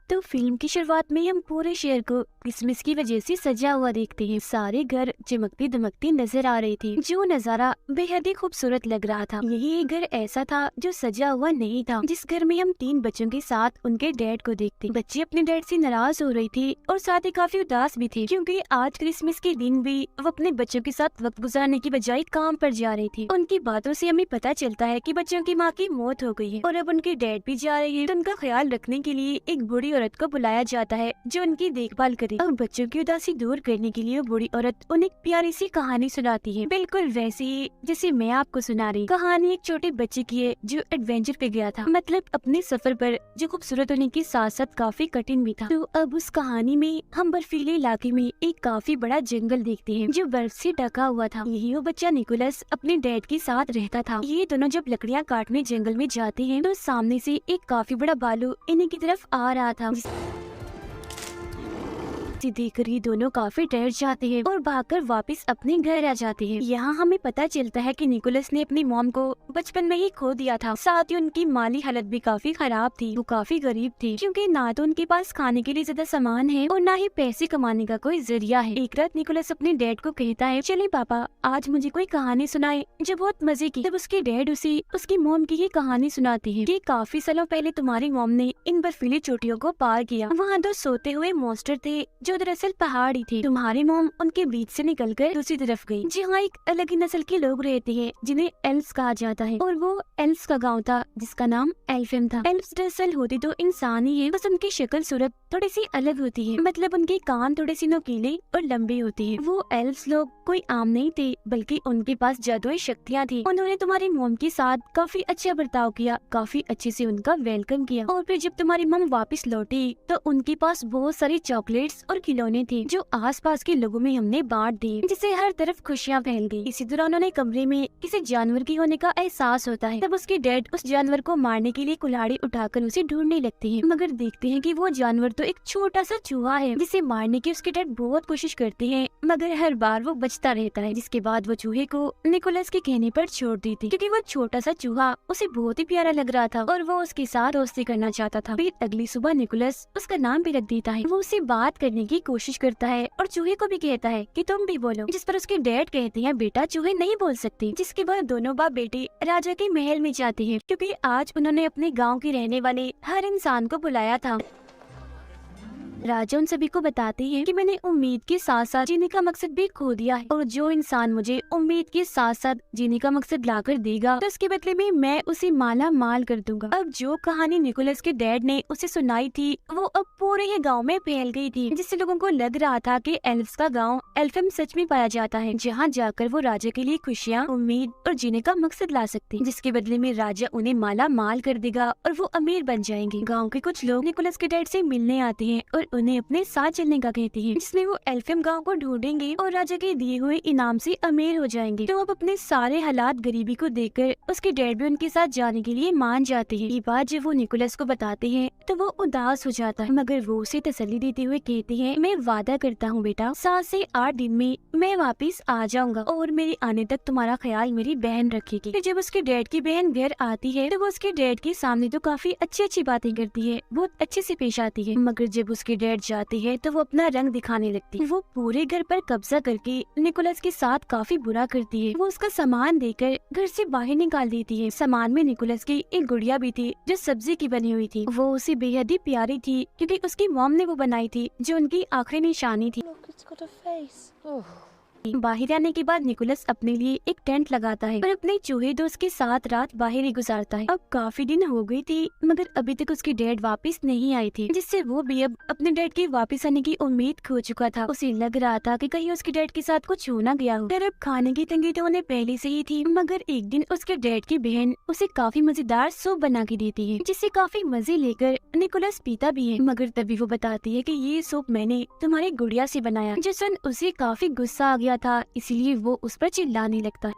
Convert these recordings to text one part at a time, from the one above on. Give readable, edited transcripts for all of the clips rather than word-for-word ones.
तो फिल्म की शुरुआत में हम पूरे शहर को क्रिसमस की वजह से सजा हुआ देखते हैं। सारे घर चमकती दमकती नजर आ रहे थे। जो नजारा बेहद ही खूबसूरत लग रहा था। यही एक घर ऐसा था जो सजा हुआ नहीं था, जिस घर में हम 3 बच्चों के साथ उनके डैड को देखते। बच्चे अपने डैड से नाराज हो रही थी और साथ ही काफी उदास भी थे, क्योंकि आज क्रिसमस के दिन भी वो अपने बच्चों के साथ वक्त गुजारने की बजाय काम पर जा रही थी। उनकी बातों से हमें पता चलता है कि बच्चों की माँ की मौत हो गई है और अब उनके डैड भी जा रहे हैं। तो उनका ख्याल रखने के लिए एक बूढ़ी औरत को बुलाया जाता है जो उनकी देखभाल करे। और बच्चों की उदासी दूर करने के लिए वो बूढ़ी औरत उन्हें एक प्यारी सी कहानी सुनाती है, बिल्कुल वैसी ही जैसे मैं आपको सुना रही। कहानी एक छोटे बच्चे की है जो एडवेंचर पे गया था, मतलब अपने सफर पर, जो खूबसूरत होने के साथ साथ काफी कठिन भी था। तो अब उस कहानी में हम बर्फीले इलाके में एक काफी बड़ा जंगल देखते हैं जो बर्फ से ढका हुआ था। यही वो बच्चा निकोलस अपने डैड के साथ रहता था। ये दोनों जब लकड़ियाँ काटने जंगल में जाते हैं तो सामने से एक काफी बड़ा भालू इन्हीं की तरफ आ रहा था। देखकर ये दोनों काफी डर जाते हैं और भागकर वापस अपने घर आ जाते हैं। यहाँ हमें पता चलता है कि निकोलस ने अपनी मॉम को बचपन में ही खो दिया था। साथ ही उनकी माली हालत भी काफी खराब थी। वो काफी गरीब थी, क्योंकि ना तो उनके पास खाने के लिए ज्यादा सामान है और ना ही पैसे कमाने का कोई जरिया है। एक रात निकोलस अपने डैड को कहता है, चले पापा आज मुझे कोई कहानी सुनाए, जो बहुत मजे की। जब उसके डैड उसे उसकी मॉम की ही कहानी सुनाती है कि काफी सालों पहले तुम्हारी मॉम ने इन बर्फीली चोटियों को पार किया। वहाँ 2 सोते हुए मॉन्स्टर थे जो दरअसल पहाड़ी थी। तुम्हारी मॉम उनके बीच से निकलकर दूसरी तरफ गई, जहाँ एक अलग ही नस्ल के लोग रहते हैं जिन्हें एल्व्स कहा जाता है, और वो एल्व्स का गांव था जिसका नाम एल्फेम था। एल्व्स दरअसल होती तो इंसान ही है, बस उनकी शक्ल सूरत थोड़ी सी अलग होती है, मतलब उनके कान थोड़े सी नुकीले और लंबे होते हैं। वो एल्व्स लोग कोई आम नहीं थे, बल्कि उनके पास जादुई शक्तियाँ थी। उन्होंने तुम्हारी मॉम के साथ काफी अच्छा बर्ताव किया, काफी अच्छे से उनका वेलकम किया, और फिर जब तुम्हारी मॉम वापस लौटी तो उनके पास बहुत सारी चॉकलेट्स और खिलौने थे जो आसपास के लोगों में हमने बांट दिए, जिससे हर तरफ खुशियाँ फैल गई। इसी दौरान उन्हें कमरे में किसी जानवर की होने का एहसास होता है। तब उसके डैड उस जानवर को मारने के लिए कुल्हाड़ी उठाकर उसे ढूंढने लगते हैं, मगर देखते हैं कि वो जानवर तो एक छोटा सा चूहा है, जिसे मारने की उसके डैड बहुत कोशिश करते हैं, मगर हर बार वो बचता रहता है। जिसके बाद वो चूहे को निकोलस के कहने पर छोड़ देती, क्योंकि वो छोटा सा चूहा उसे बहुत ही प्यारा लग रहा था और वो उसके साथ दोस्ती करना चाहता था। फिर अगली सुबह निकोलस उसका नाम भी रख देता है। वो उसे बात करने की कोशिश करता है और चूहे को भी कहता है कि तुम भी बोलो, जिस पर उसके डैड कहते हैं, बेटा चूहे नहीं बोल सकते। जिसके बाद दोनों बाप बेटे राजा के महल में जाते हैं, क्योंकि आज उन्होंने अपने गांव के रहने वाले हर इंसान को बुलाया था। राजा उन सभी को बताते हैं कि मैंने उम्मीद के साथ साथ जीने का मकसद भी खो दिया है, और जो इंसान मुझे उम्मीद के साथ साथ जीने का मकसद लाकर देगा तो उसके बदले में मैं उसे माला माल कर दूंगा। अब जो कहानी निकोलस के डैड ने उसे सुनाई थी वो अब पूरे ही गांव में फैल गई थी, जिससे लोगों को लग रहा था कि एल्व्स का गांव एल्फेम सच में पाया जाता है, जहाँ जाकर वो राजा के लिए खुशियाँ, उम्मीद और जीने का मकसद ला सकते, जिसके बदले में राजा उन्हें माला माल कर देगा और वो अमीर बन जाएंगे। गाँव के कुछ लोग निकोलस के डैड से मिलने आते हैं और उन्हें अपने साथ चलने का कहते हैं, जिसमें वो एल्फेम गांव को ढूंढेंगे और राजा के दिए हुए इनाम से अमीर हो जाएंगे। तो अब अपने सारे हालात गरीबी को देखकर उसके डैड भी उनके साथ जाने के लिए मान जाते हैं। ये बात जब वो निकोलस को बताते हैं तो वो उदास हो जाता है, मगर वो उसे तसल्ली देते हुए कहते हैं, मैं वादा करता हूँ बेटा, 7 से 8 दिन में मैं वापिस आ जाऊंगा और मेरे आने तक तुम्हारा ख्याल मेरी बहन रखेगी। फिर जब उसके डैड की बहन घर आती है तो वो उसके डैड के सामने तो काफी अच्छी अच्छी बातें करती है, बहुत अच्छे से पेश आती है, मगर जब उसके डैड जाते हैं तो वो अपना रंग दिखाने लगती है। वो पूरे घर पर कब्जा करके निकोलस के साथ काफी बुरा करती है। वो उसका सामान देकर घर से बाहर निकाल देती है। सामान में निकोलस की एक गुड़िया भी थी जो सब्जी की बनी हुई थी। वो उसे बेहद ही प्यारी थी, क्योंकि उसकी मॉम ने वो बनाई थी, जो उनकी आखिरी निशानी थी। बाहर आने के बाद निकोलस अपने लिए एक टेंट लगाता है और अपने चूहे दोस्त के साथ रात बाहर ही गुजारता है। अब काफी दिन हो गई थी, मगर अभी तक उसके डैड वापस नहीं आए थे, जिससे वो भी अब अपने डैड के वापस आने की उम्मीद खो चुका था। उसे लग रहा था कि कहीं उसके डैड के साथ कुछ हो ना गया हो। अब खाने की तंगी तो उन्हें पहले से ही थी, मगर एक दिन उसके डैड की बहन उसे काफी मजेदार सूप बना के देती है, जिससे काफी मजे लेकर निकोलस पीता भी है। मगर तभी वो बताती है कि ये सूप मैंने तुम्हारी गुड़िया से बनाया, जिस सुन उसे काफी गुस्सा आ गया था, इसीलिए वो उस पर चिल्लाने लगता है।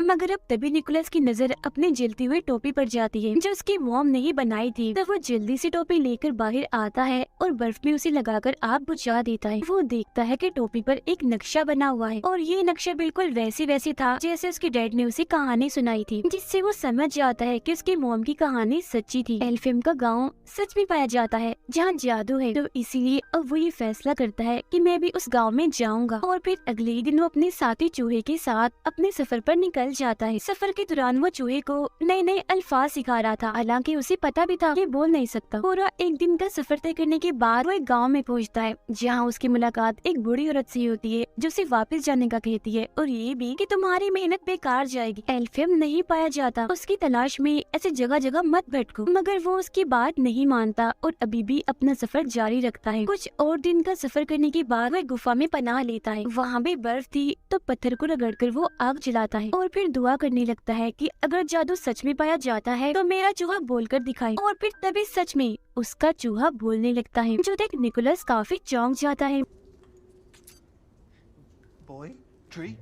मगर अब तभी निकोलस की नजर अपने जलती हुई टोपी पर जाती है जो उसकी मॉम ने ही बनाई थी। तब वो जल्दी से टोपी लेकर बाहर आता है और बर्फ में उसे लगाकर आग बुझा देता है। वो देखता है कि टोपी पर एक नक्शा बना हुआ है और ये नक्शा बिल्कुल वैसी था जैसे उसके डैड ने उसे कहानी सुनाई थी, जिससे वो समझ जाता है कि उसकी मॉम की कहानी सच्ची थी। एल्फहेम का गाँव सच में पाया जाता है जहाँ जादू है, तो इसीलिए अब वो ये फैसला करता है कि मैं भी उस गाँव में जाऊंगा। और फिर अगले ही दिन वो अपने साथी चूहे के साथ अपने सफर पर निकल जाता है। सफर के दौरान वो चूहे को नए नए अल्फाज सिखा रहा था, हालांकि उसे पता भी था कि बोल नहीं सकता। पूरा एक दिन का सफर तय करने के बाद वो एक गांव में पहुंचता है जहां उसकी मुलाकात एक बूढ़ी औरत से होती है जो उसे वापस जाने का कहती है और ये भी कि तुम्हारी मेहनत बेकार जाएगी। एल्फहेम नहीं पाया जाता, उसकी तलाश में ऐसे जगह जगह मत भटको, मगर वो उसकी बात नहीं मानता और अभी भी अपना सफर जारी रखता है। कुछ और दिन का सफर करने के बाद वो गुफा में पनाह लेता है। वहाँ भी बर्फ थी तो पत्थर को रगड़कर वो आग जलाता है और फिर दुआ करने लगता है कि अगर जादू सच में पाया जाता है तो मेरा चूहा बोलकर दिखाए। और फिर तभी सच में उसका चूहा बोलने लगता है, जो देख निकोलस काफी चौंक जाता है। Boy, tree,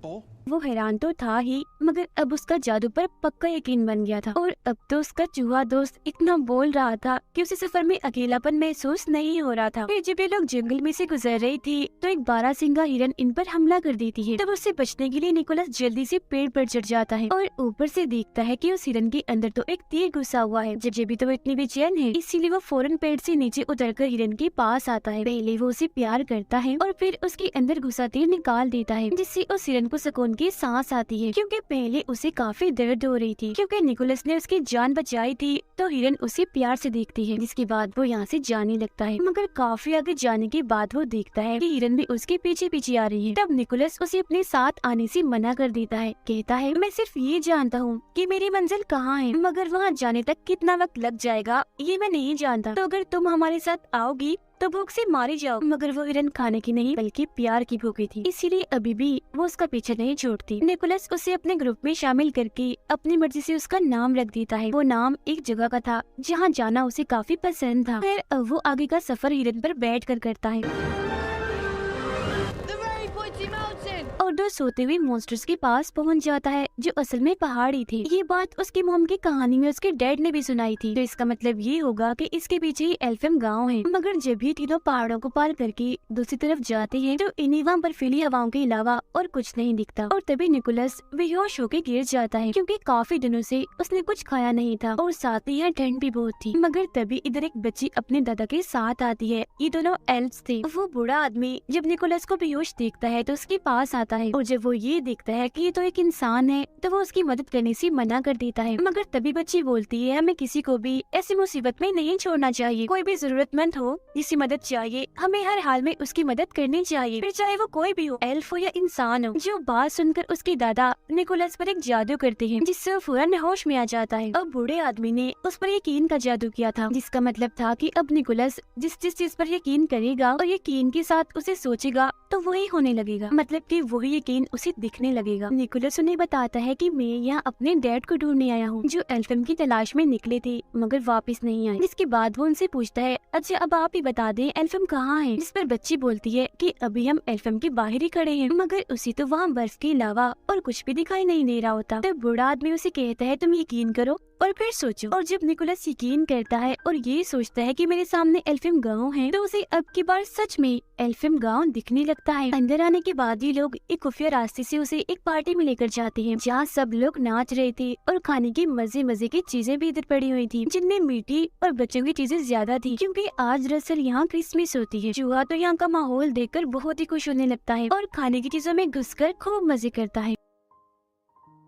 ball. वो हैरान तो था ही, मगर अब उसका जादू पर पक्का यकीन बन गया था और अब तो उसका चूहा दोस्त इतना बोल रहा था कि उसे सफर में अकेलापन महसूस नहीं हो रहा था। फिर जब ये लोग जंगल में से गुजर रही थी तो एक बारहसिंगा हिरन इन पर हमला कर देती है। तब उससे बचने के लिए निकोलस जल्दी से पेड़ पर चढ़ जाता है और ऊपर से देखता है कि उस हिरन के अंदर तो एक तीर घुसा हुआ है। जब भी तो वो इतनी बेचैन है, इसीलिए वो फौरन पेड़ से नीचे उतरकर हिरन के पास आता है। पहले वो उसे प्यार करता है और फिर उसके अंदर घुसा तीर निकाल देता है, जिससे उस हिरन को सुकून की सांस आती है, क्योंकि पहले उसे काफी दर्द हो रही थी क्योंकि निकोलस ने उसकी जान बचाई थी। तो हिरन उसे प्यार से देखती है, जिसके बाद वो यहाँ से जाने लगता है। मगर काफी आगे जाने के बाद वो देखता है कि हिरन भी उसके पीछे पीछे आ रही है। तब निकोलस उसे अपने साथ आने से मना कर देता है, कहता है मैं सिर्फ ये जानता हूँ कि मेरी मंजिल कहाँ है, मगर वहाँ जाने तक कितना वक्त लग जाएगा ये मैं नहीं जानता। तो अगर तुम हमारे साथ आओगी तो भूख से मारी जाओ। मगर वो हिरन खाने की नहीं बल्कि प्यार की भूखी थी, इसीलिए अभी भी वो उसका पीछे नहीं छोड़ती। निकोलस उसे अपने ग्रुप में शामिल करके अपनी मर्जी से उसका नाम रख देता है। वो नाम एक जगह का था जहाँ जाना उसे काफी पसंद था। फिर अब वो आगे का सफर हिरन पर बैठ कर करता है और दो सोते हुए मॉन्स्टर्स के पास पहुंच जाता है जो असल में पहाड़ी थे। ये बात उसकी मॉम की कहानी में उसके डैड ने भी सुनाई थी, तो इसका मतलब ये होगा कि इसके पीछे ही एल्फहेम गांव है। मगर जब भी तीनों पहाड़ों को पार करके दूसरी तरफ जाते हैं तो इन्हीं वहाँ बर्फीली हवाओं के अलावा और कुछ नहीं दिखता। और तभी निकोलस बेहोश होकर गिर जाता है क्योंकि काफी दिनों से उसने कुछ खाया नहीं था और साथ ही यहाँ ठंड भी बहुत थी। मगर तभी इधर एक बच्ची अपने दादा के साथ आती है। ये दोनों एल्फ्स थे। वो बूढ़ा आदमी जब निकोलस को बेहोश देखता है तो उसके पास आता है और जब वो ये देखता है कि ये तो एक इंसान है तो वो उसकी मदद करने से मना कर देता है। मगर तभी बच्ची बोलती है हमें किसी को भी ऐसी मुसीबत में नहीं छोड़ना चाहिए। कोई भी जरूरतमंद हो जिसकी मदद चाहिए हमें हर हाल में उसकी मदद करनी चाहिए, फिर चाहे वो कोई भी हो, एल्फ हो या इंसान हो। जो बात सुनकर उसके दादा निकोलस पर एक जादू करते हैं जिससे वो फौरन होश में आ जाता है। अब बूढ़े आदमी ने उस पर यकीन का जादू किया था, जिसका मतलब था कि अब निकोलस जिस जिस चीज पर यकीन करेगा और यकीन के साथ उसे सोचेगा तो वही होने लगेगा, मतलब कि वही यकीन उसे दिखने लगेगा। निकोलस उन्हें बताता है कि मैं यहाँ अपने डैड को ढूंढने आया हूँ जो एल्फहेम की तलाश में निकले थे मगर वापस नहीं आए। जिसके बाद वो उनसे पूछता है अच्छा अब आप ही बता दें एल्फहेम कहाँ है। जिस पर बच्ची बोलती है कि अभी हम एल्फहेम के बाहर ही खड़े हैं, मगर उसे तो वहाँ बर्फ के अलावा और कुछ भी दिखाई नहीं दे रहा होता। तो बूढ़ा आदमी उसे कहता है तुम यकीन करो और फिर सोचो। और जब निकोलस यकीन करता है और ये सोचता है कि मेरे सामने एल्फहेम गांव है तो उसे अब की बार सच में एल्फहेम गांव दिखने लगता है। अंदर आने के बाद ये लोग एक खुफिया रास्ते से उसे एक पार्टी में लेकर जाते हैं जहाँ सब लोग नाच रहे थे और खाने की मजे मजे की चीजें भी इधर पड़ी हुई थी, जिनमें मीठी और बच्चों की चीजें ज्यादा थी क्योंकि आज दरअसल यहाँ क्रिसमस होती है। चूहा तो यहाँ का माहौल देखकर बहुत ही खुश होने लगता है और खाने की चीजों में घुसकर खूब मजे करता है।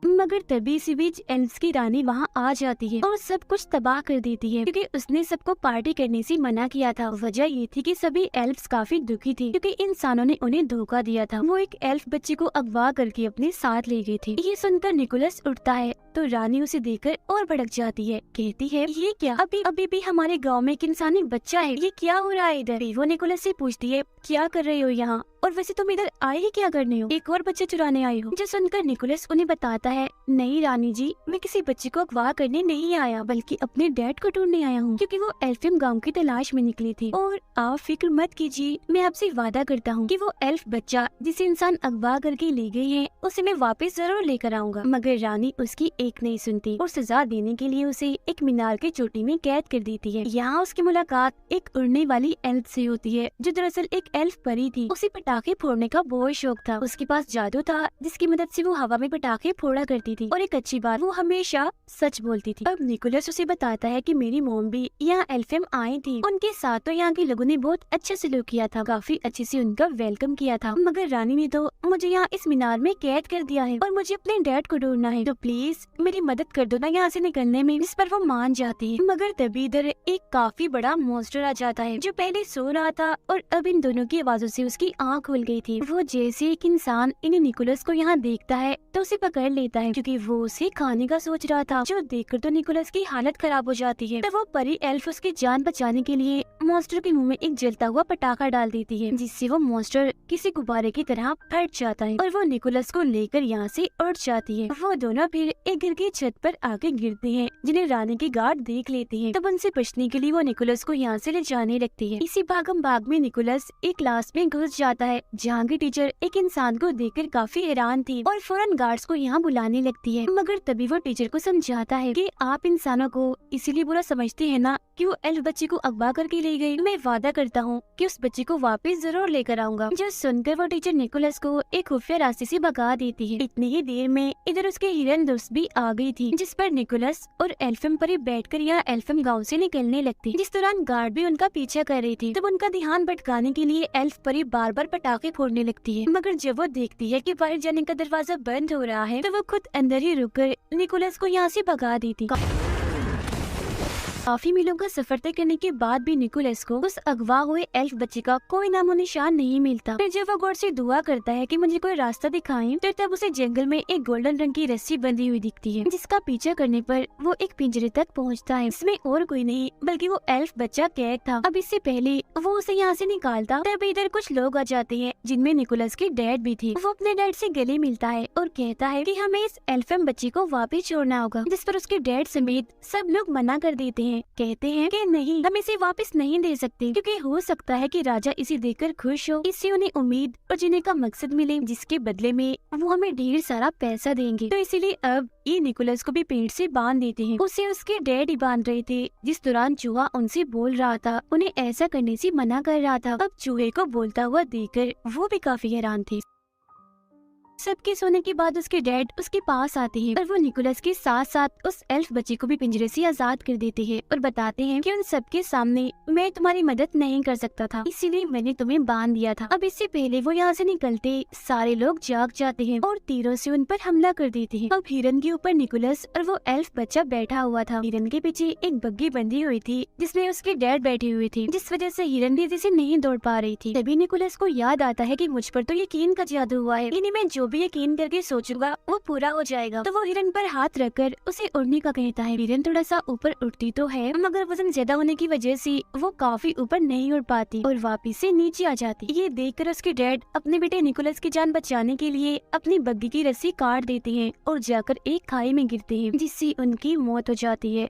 मगर तभी इसी बीच एल्फ्स की रानी वहाँ आ जाती है और सब कुछ तबाह कर देती है क्योंकि उसने सबको पार्टी करने से मना किया था। वजह ये थी कि सभी एल्फ्स काफी दुखी थे क्योंकि इंसानों ने उन्हें धोखा दिया था। वो एक एल्फ बच्ची को अगवा करके अपने साथ ले गए थे। ये सुनकर निकोलस उठता है तो रानी उसे देखकर और भड़क जाती है। कहती है ये क्या, अभी अभी भी हमारे गांव में एक इंसानी बच्चा है, ये क्या हो रहा है इधर। फिर वो निकोलस से पूछती है क्या कर रहे हो यहाँ, और वैसे तुम इधर आए ही क्या करने हो, एक और बच्चे चुराने आए हो। जो सुनकर निकोलस उन्हें बताता है नहीं रानी जी, मैं किसी बच्चे को अगवा करने नहीं आया, बल्कि अपने डैड को ढूंढने आया हूँ, क्योंकि वो एल्फियम गांव की तलाश में निकली थी। और आप फिक्र मत कीजिए, मैं आपसे वादा करता हूँ कि वो एल्फ बच्चा जिसे इंसान अगवा करके ले गए हैं उसे मैं वापस जरूर लेकर आऊंगा। मगर रानी उसकी एक नहीं सुनती और सजा देने के लिए उसे एक मीनार की चोटी में कैद कर देती है। यहाँ उसकी मुलाकात एक उड़ने वाली एल्फ से होती है, जो दरअसल एक एल्फ परी थी। उसे पटाखे फोड़ने का बहुत शौक था, उसके पास जादू था जिसकी मदद से वो हवा में पटाखे फोड़ा करती थी, और एक अच्छी बात, वो हमेशा सच बोलती थी। अब निकोलस उसे बताता है कि मेरी मॉम भी यहाँ एल्फियम आई थी, उनके साथ तो यहाँ के लोगों ने बहुत अच्छा सलूक किया था, काफी अच्छे से उनका वेलकम किया था, मगर रानी ने तो मुझे यहाँ इस मीनार में कैद कर दिया है और मुझे अपने डैड को ढूंढना है, तो प्लीज मेरी मदद कर दो ना यहाँ से निकलने में। इस पर वो मान जाती है, मगर तभी इधर एक काफी बड़ा मॉन्स्टर आ जाता है जो पहले सो रहा था और अब इन दोनों की आवाजों से उसकी आँख खुल गई थी। वो जैसे एक इंसान इन निकोलस को यहाँ देखता है तो उसे पकड़ लेता है, क्योंकि वो उसे खाने का सोच रहा था, जो देखकर तो निकोलस की हालत खराब हो जाती है। तो वो परी एल्फ उसकी जान बचाने के लिए मॉन्स्टर के मुंह में एक जलता हुआ पटाखा डाल देती है, जिससे वो मॉन्स्टर किसी गुब्बारे की तरह फट जाता है और वो निकोलस को लेकर यहाँ से उड़ जाती है। वो दोनों फिर एक घर की छत पर आके गिरते हैं, जिन्हें रानी के गार्ड देख लेते हैं। तब उनसे बचने के लिए वो निकोलस को यहाँ से ले जाने लगती है। इसी भागम भाग में निकोलस एक क्लास में घुस जाता है, जहाँ की टीचर एक इंसान को देखकर काफी हैरान थी और फौरन गार्ड्स को यहाँ बुलाने लगती है। मगर तभी वो टीचर को समझाता है कि आप इंसानों को इसीलिए बुरा समझते हैं ना कि वो एल्फ बच्चे को अगवा करके ले गई। मैं वादा करता हूँ कि उस बच्चे को वापस जरूर लेकर आऊंगा। जो सुनकर वो टीचर निकोलस को एक खुफिया रास्ते से भगा देती है। इतनी ही देर में इधर उसके हिरन दोस्त भी आ गई थी, जिस पर निकोलस और एल्फियम परी बैठकर यहाँ एल्फियम गांव से निकलने लगती। जिस दौरान गार्ड भी उनका पीछा कर रही थी, तब उनका ध्यान भटकाने के लिए एल्फ परी बार बार पटाखे फोड़ने लगती है। मगर जब वो देखती है कि बाहर जाने का दरवाजा बंद हो रहा है, तो वो खुद अंदर ही रुककर निकोलस को यहाँ से भगा देती। काफी मीलों का सफर तय करने के बाद भी निकोलस को उस अगवा हुए एल्फ बच्चे का कोई नामो निशान नहीं मिलता। फिर जब वो गॉड से दुआ करता है कि मुझे कोई रास्ता दिखाएं, तो तब उसे जंगल में एक गोल्डन रंग की रस्सी बंधी हुई दिखती है, जिसका पीछा करने पर वो एक पिंजरे तक पहुंचता है। इसमें और कोई नहीं बल्कि वो एल्फ बच्चा कैद था। अब इससे पहले वो उसे यहाँ से निकालता, तब इधर कुछ लोग आ जाते हैं, जिनमें निकोलस की डैड भी थी। वो अपने डैड से गले मिलता है और कहता है कि हमें इस एल्फियम बच्चे को वापस छोड़ना होगा, जिस पर उसके डैड समेत सब लोग मना कर देते हैं। कहते हैं कि नहीं, हम इसे वापस नहीं दे सकते, क्योंकि हो सकता है कि राजा इसे देखकर खुश हो, इससे उन्हें उम्मीद और जीने का मकसद मिले, जिसके बदले में वो हमें ढेर सारा पैसा देंगे। तो इसीलिए अब ये निकोलस को भी पेड़ से बांध देते हैं। उसे उसके डैड ही बांध रहे थे, जिस दौरान चूहा उनसे बोल रहा था, उन्हें ऐसा करने से मना कर रहा था। अब चूहे को बोलता हुआ देखकर वो भी काफी हैरान थे। सबके सोने के बाद उसके डैड उसके पास आते हैं और वो निकोलस के साथ साथ उस एल्फ बच्चे को भी पिंजरे से आजाद कर देते हैं और बताते हैं कि उन सबके सामने मैं तुम्हारी मदद नहीं कर सकता था, इसीलिए मैंने तुम्हें बांध दिया था। अब इससे पहले वो यहाँ से निकलते सारे लोग जाग जाते हैं और तीरों से उन पर हमला कर देते हैं। अब हिरन के ऊपर निकोलस और वो एल्फ बच्चा बैठा हुआ था। हिरन के पीछे एक बग्गी बंधी हुई थी, जिसमें उसके डैड बैठे हुए थे, जिस वजह से हिरन तेजी से नहीं दौड़ पा रही थी। तभी निकोलस को याद आता है कि मुझ पर तो यकीन का जादू हुआ है, यानी मैं जो भी यकीन करके सोचूंगा वो पूरा हो जाएगा। तो वो हिरन पर हाथ रखकर उसे उड़ने का कहता है। हिरन थोड़ा सा ऊपर उड़ती तो है, मगर वजन ज्यादा होने की वजह से वो काफी ऊपर नहीं उड़ पाती और वापिस से नीचे आ जाती। ये देखकर उसके डैड अपने बेटे निकोलस की जान बचाने के लिए अपनी बग्गी की रस्सी काट देते हैं और जाकर एक खाई में गिरते हैं, जिससे उनकी मौत हो जाती है,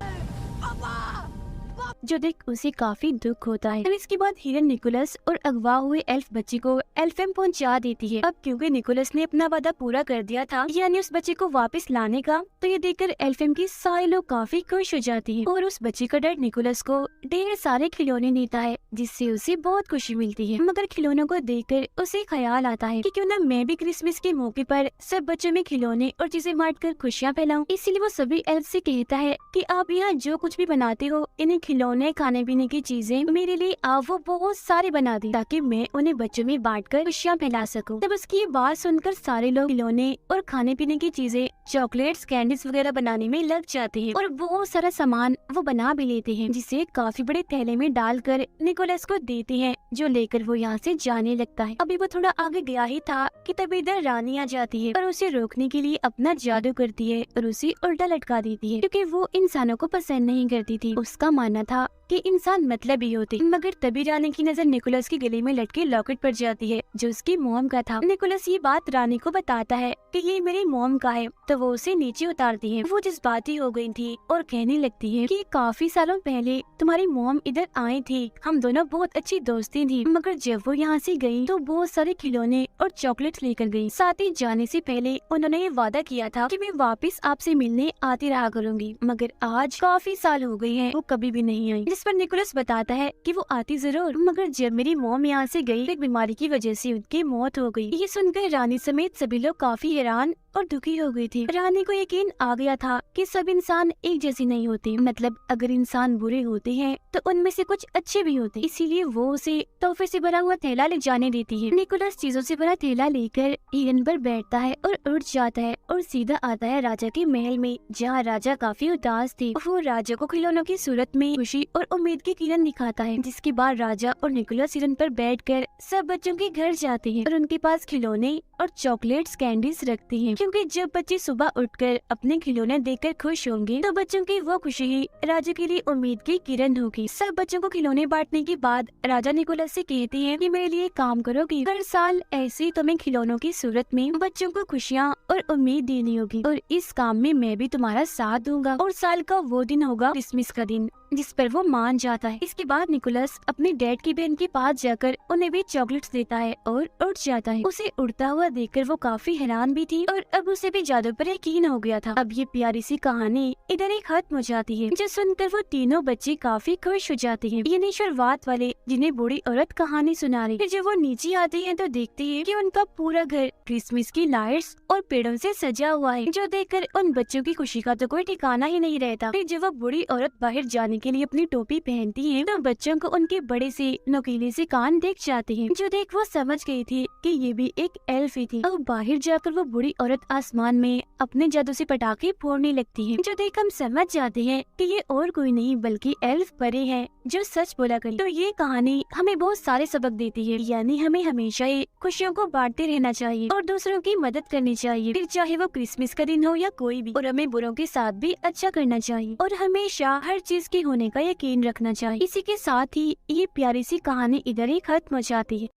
जो देख उसे काफी दुख होता है। इसके बाद हिरन निकोलस और अगवा हुए एल्फ बच्चे को एल्फियम पहुंचा देती है। अब क्योंकि निकोलस ने अपना वादा पूरा कर दिया था, यानी उस बच्चे को वापस लाने का, तो ये देखकर एल्फियम के सारे लोग काफी खुश हो जाते हैं और उस बच्चे का डैड निकोलस को ढेर सारे खिलौने देता है, जिससे उसे बहुत खुशी मिलती है। मगर खिलौनों को देखकर उसे ख्याल आता है कि क्यों न मैं भी क्रिसमस के मौके पर सब बच्चों में खिलौने और चीजें बांट कर खुशियाँ फैलाऊं। इसीलिए वो सभी एल्फ से कहता है कि आप यहाँ जो कुछ भी बनाते हो, इन्हें खिलौने खाने पीने की चीजें मेरे लिए आप वो बहुत सारे बना दी, ताकि मैं उन्हें बच्चों में बांटकर खुशियाँ फैला सकूं। तब उसकी ये बात सुनकर सारे लोग खिलौने और खाने पीने की चीजें चॉकलेट्स कैंडीज वगैरह बनाने में लग जाते हैं और बहुत सारा सामान वो बना भी लेते हैं, जिसे काफी बड़े थैले में डालकर निकोलस को देते हैं, जो लेकर वो यहाँ से जाने लगता है। अभी वो थोड़ा आगे गया ही था कि तभी इधर रानी आ जाती है और उसे रोकने के लिए अपना जादू करती है और उसे उल्टा लटका देती है, क्योंकि वो इंसानों को पसंद नहीं करती थी। उसका मानना था कि इंसान मतलबी होते, मगर तभी रानी की नजर निकोलस के गले में लटके लॉकेट पर जाती है, जो उसकी मॉम का था। निकोलस ये बात रानी को बताता है कि ये मेरी मॉम का है, तो वो उसे नीचे उतारती है। वो जज्बाती हो गई थी और कहने लगती है कि काफी सालों पहले तुम्हारी मॉम इधर आई थी, हम दोनों बहुत अच्छी दोस्ती थी, मगर जब वो यहाँ से गई तो बहुत सारे खिलौने और चॉकलेट्स लेकर गई। साथ ही जाने से पहले उन्होंने ये वादा किया था कि मैं वापस आपसे मिलने आती रहा करूंगी, मगर आज काफी साल हो गए हैं, वो कभी भी नहीं आई। जिस पर निकोलस बताता है कि वो आती जरूर, मगर जब मेरी मॉम यहाँ से गई, एक बीमारी की वजह से उनकी मौत हो गई। ये सुनकर रानी समेत सभी लोग काफी हैरान और दुखी हो गई थी। रानी को यकीन आ गया था कि सब इंसान एक जैसे नहीं होते, मतलब अगर इंसान बुरे होते हैं तो उनमें से कुछ अच्छे भी होते, इसीलिए वो उसे तोहफे से भरा हुआ थैला ले जाने देती है। निकोलस चीजों से भरा थैला लेकर हिरन पर बैठता है और उड़ जाता है और सीधा आता है राजा के महल में, जहाँ राजा काफी उदास थे। वो राजा को खिलौनों की सूरत में खुशी और उम्मीद की किरण दिखाता है, जिसके बाद राजा और निकोलस हिरन पर बैठकर सब बच्चों के घर जाते हैं और उनके पास खिलौने और चॉकलेट्स कैंडीज रखते हैं, क्योंकि जब बच्चे सुबह उठकर अपने खिलौने देखकर खुश होंगे तो बच्चों की वो खुशी ही राजा के लिए उम्मीद की किरण होगी। सब बच्चों को खिलौने बांटने के बाद राजा निकोलस से कहते हैं कि मेरे लिए काम करोगी, हर साल ऐसे तुम्हें खिलौनों की सूरत में बच्चों को खुशियाँ और उम्मीद देनी होगी, और इस काम में मैं भी तुम्हारा साथ दूंगा। और साल का वो दिन होगा क्रिसमस का दिन, जिस पर वो मान जाता है। इसके बाद निकोलस अपने डैड की बहन के पास जाकर उन्हें भी चॉकलेट्स देता है और उड़ जाता है। उसे उड़ता हुआ देखकर वो काफी हैरान भी थी और अब उसे भी जादू पर यकीन हो गया था। अब ये प्यारी सी कहानी इधर ही खत्म हो जाती है, जो सुनकर वो तीनों बच्चे काफी खुश हो जाते हैं। ये नहीं शुरुआत वाले जिन्हें बूढ़ी औरत कहानी सुना रही। फिर जब वो नीचे आते हैं तो देखते हैं कि उनका पूरा घर क्रिसमस की लाइट्स और पेड़ों से सजा हुआ है, जो देखकर उन बच्चों की खुशी का तो कोई ठिकाना ही नहीं रहता। फिर जब वो बूढ़ी औरत बाहर जाने के लिए अपनी टोपी पहनती है तो बच्चों को उनके बड़े से नुकीले से कान दिख जाते हैं, जो देख वो समझ गई थी कि ये भी एक एल्फ ही थी। और बाहर जाकर वो बूढ़ी औरत आसमान में अपने जादू से पटाखे फोड़ने लगती है, जो देख हम समझ जाते हैं कि ये और कोई नहीं बल्कि एल्फ परी है जो सच बोला करी। तो ये कहानी हमें बहुत सारे सबक देती है, यानी हमें हमेशा ही खुशियों को बांटते रहना चाहिए और दूसरों की मदद करनी चाहिए, फिर चाहे वो क्रिसमस का दिन हो या कोई भी। और हमें बुरों के साथ भी अच्छा करना चाहिए और हमेशा हर चीज के होने का यकीन रखना चाहिए। इसी के साथ ही ये प्यारी सी कहानी इधर ही खत्म हो जाती है।